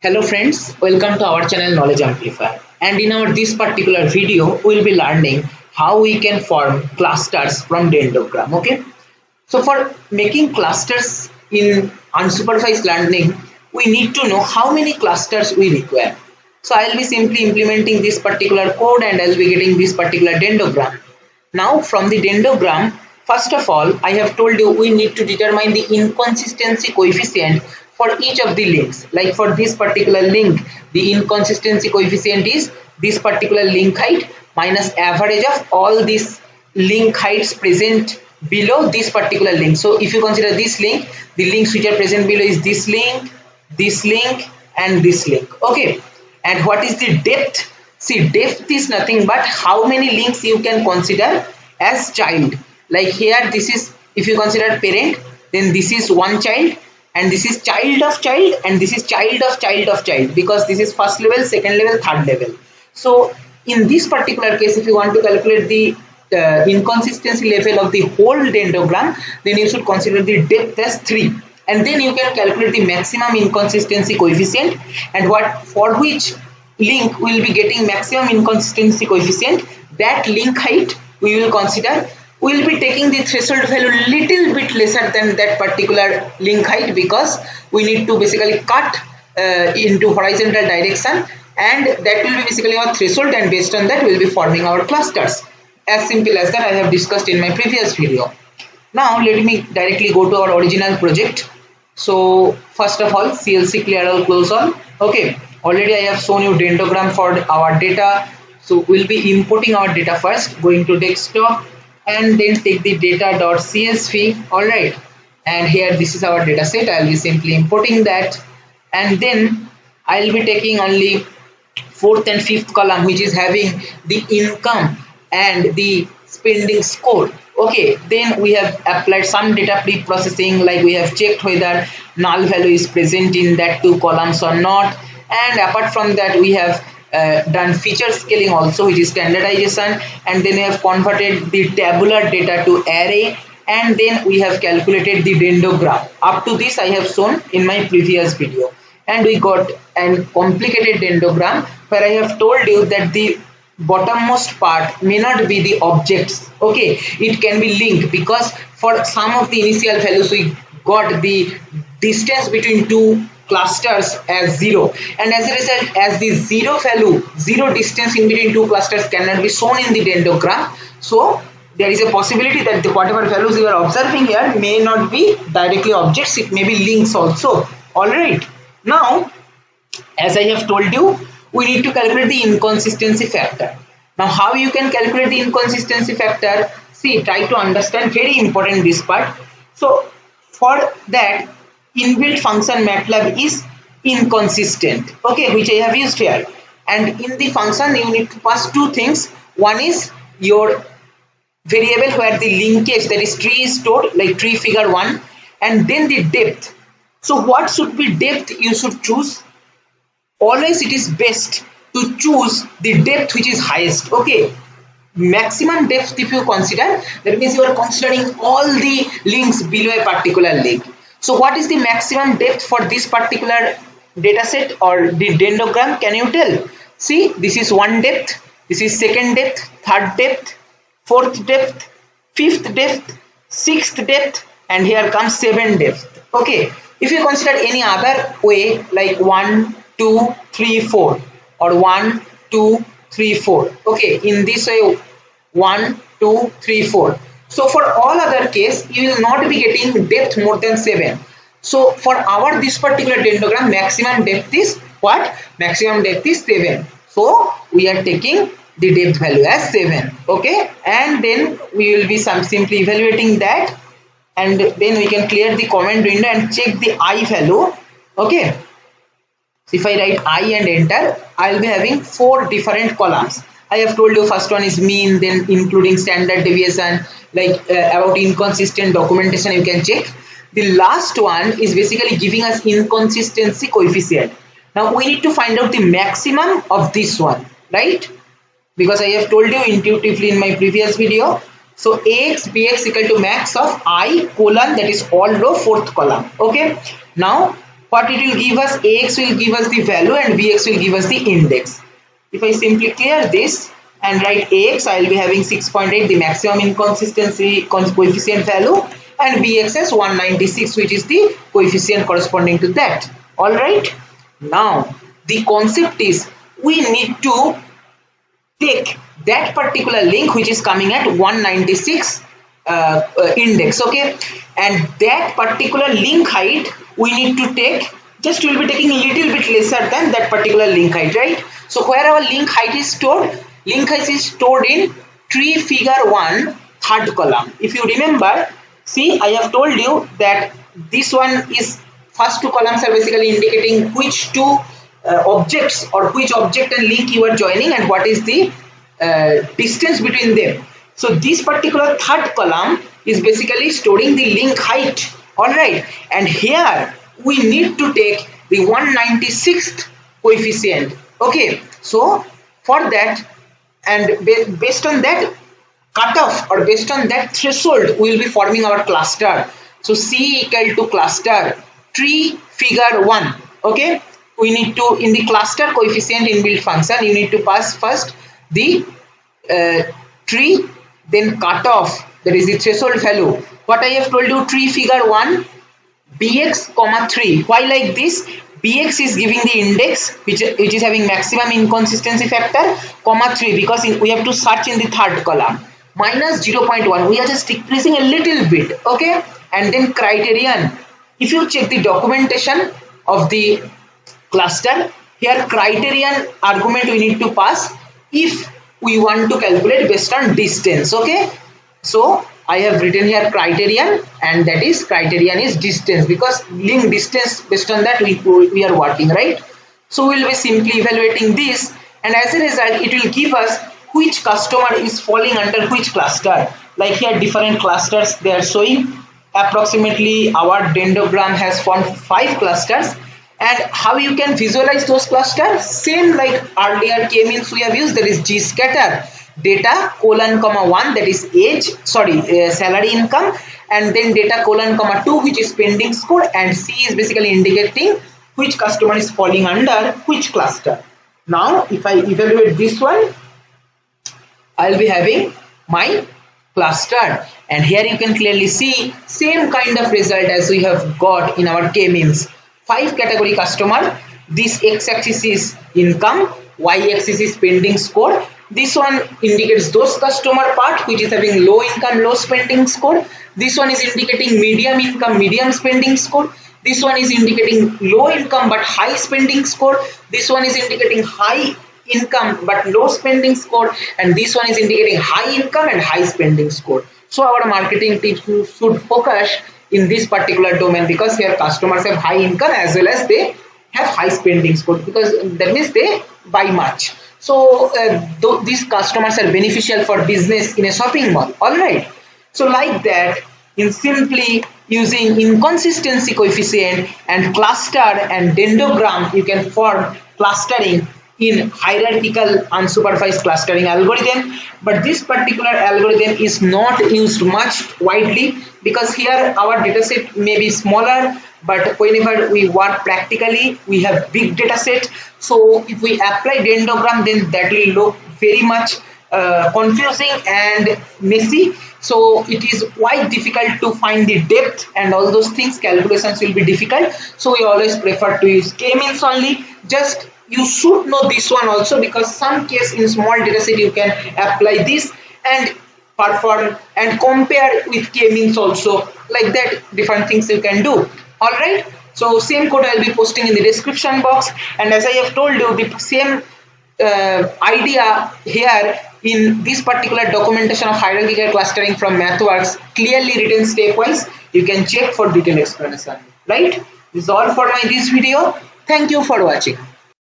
Hello friends, welcome to our channel Knowledge Amplifier. And in our this particular video, we will be learning how we can form clusters from dendrogram. Okay, so for making clusters in unsupervised learning, we need to know how many clusters we require. So I will be simply implementing this particular code and I will be getting this particular dendrogram. Now from the dendrogram, first of all, I have told you we need to determine the inconsistency coefficient for each of the links. Like for this particular link, the inconsistency coefficient is this particular link height minus average of all these link heights present below this particular link. So if you consider this link, the links which are present below is this link, and this link. Okay, and what is the depth? See, depth is nothing but how many links you can consider as child. Like here, this is, if you consider parent, then this is one child, and this is child of child, and this is child of child of child, because this is first level, second level, third level. So in this particular case, if you want to calculate the inconsistency level of the whole dendrogram, then you should consider the depth as 3, and then you can calculate the maximum inconsistency coefficient, and what for which link will be getting maximum inconsistency coefficient, that link height we will consider. We will be taking the threshold value little bit lesser than that particular link height, because we need to basically cut into horizontal direction, and that will be basically our threshold, and based on that we will be forming our clusters. As simple as that, I have discussed in my previous video. Now let me directly go to our original project. So first of all, CLC clear all close all. Okay, already I have shown you dendrogram for our data. So we'll be importing our data first, going to desktop and then take the data.csv. All right, and here this is our data set. I'll be simply importing that, and then I'll be taking only fourth and fifth column, which is having the income and the spending score. Okay, then we have applied some data pre-processing, like we have checked whether null value is present in that two columns or not, and apart from that we have done feature scaling also, which is standardization, and then we have converted the tabular data to array, and then we have calculated the dendrogram. Up to this I have shown in my previous video, and we got a complicated dendrogram where I have told you that the bottommost part may not be the objects. Okay, it can be linked, because for some of the initial values we got the distance between two clusters as 0, and as a result, as the zero distance in between two clusters cannot be shown in the dendrogram, so there is a possibility that the whatever values you are observing here may not be directly objects, it may be links also. All right, now as I have told you, we need to calculate the inconsistency factor. Now how you can calculate the inconsistency factor? See, try to understand, very important this part. So for that, inbuilt function MATLAB is inconsistent, okay, which I have used here, and in the function you need to pass two things. One is your variable where the linkage, that is tree, is stored, like tree figure 1, and then the depth. So what should be depth? You should choose, always it is best to choose the depth which is highest. Okay, maximum depth if you consider, that means you are considering all the links below a particular link. So what is the maximum depth for this particular data set or the dendrogram? Can you tell? See, this is one depth, this is second depth, third depth, fourth depth, fifth depth, sixth depth, and here comes seventh depth. Okay, if you consider any other way, like 1 2 3 4 or 1 2 3 4, okay, in this way 1 2 3 4. So for all other case you will not be getting depth more than 7. So for our this particular dendrogram, maximum depth is what? Maximum depth is 7. So we are taking the depth value as 7. Okay, and then we will be simply evaluating that, and then we can clear the comment window and check the I value. Okay, so if I write I and enter, I will be having 4 different columns. I have told you first one is mean, then including standard deviation, like about inconsistent documentation you can check. The last one is basically giving us inconsistency coefficient. Now we need to find out the maximum of this one, right? Because I have told you intuitively in my previous video. So ax bx equal to max of I colon, that is all row, fourth column. Okay, now what it will give us, AX will give us the value and BX will give us the index. If I simply clear this and write AX, I will be having 6.8, the maximum inconsistency coefficient value, and BX as 196, which is the coefficient corresponding to that. Alright, now the concept is we need to take that particular link which is coming at 196 index, okay, and that particular link height we need to take, just we will be taking a little bit lesser than that particular link height, right? So where our link height is stored? Link height is stored in tree figure 1, third column. If you remember, see, I have told you that this one is, first two columns are basically indicating which two objects or which object and link you are joining and what is the distance between them. So this particular third column is basically storing the link height. Alright, and here we need to take the 196th coefficient. Okay, so for that and based on that cutoff or based on that threshold we will be forming our cluster. So C equal to cluster tree figure 1. Okay, we need to, in the cluster coefficient inbuilt function, you need to pass first the tree, then cutoff, that is the threshold value. What I have told you, tree figure 1 bx comma 3. Why like this? Bx is giving the index which is having maximum inconsistency factor, comma 3, because we have to search in the third column, minus 0.1, we are just decreasing a little bit, okay, and then criterion. If you check the documentation of the cluster, here criterion argument we need to pass if we want to calculate based on distance, okay. So I have written here criterion, and that is criterion is distance, because link distance, based on that we are working, right? So we will be simply evaluating this, and as a result it will give us which customer is falling under which cluster. Like here different clusters they are showing. Approximately our dendrogram has formed 5 clusters, and how you can visualize those clusters? Same like earlier k-means we have used, that is G scatter, data colon comma 1, that is age, salary income, and then data colon comma 2, which is pending score, and C is basically indicating which customer is falling under which cluster. Now if I evaluate this one, I will be having my cluster, and here you can clearly see same kind of result as we have got in our k-means. 5 category customer, this x-axis is income, y-axis is pending score. This one indicates those customer part which is having low income, low spending score. This one is indicating medium income, medium spending score. This one is indicating low income but high spending score. This one is indicating high income but low spending score, and this one is indicating high income and high spending score. So our marketing team should focus in this particular domain, because here customers have high income as well as they have high spending score, because that means they buy much. So these customers are beneficial for business in a shopping mall. Alright, so like that, in simply using inconsistency coefficient and cluster and dendrogram, you can form clustering in hierarchical unsupervised clustering algorithm. But this particular algorithm is not used much widely, because here our dataset may be smaller, but whenever we work practically we have big data set. So if we apply dendrogram, then that will look very much confusing and messy. So it is quite difficult to find the depth and all those things. Calculations will be difficult. So we always prefer to use k-means only. Just you should know this one also, because some case in small dataset you can apply this and perform and compare with k-means also. Like that, different things you can do. Alright, so same code I will be posting in the description box, and as I have told you, the same idea here in this particular documentation of hierarchical clustering from MathWorks, clearly written stepwise. You can check for detailed explanation. Right, this is all for this video. Thank you for watching.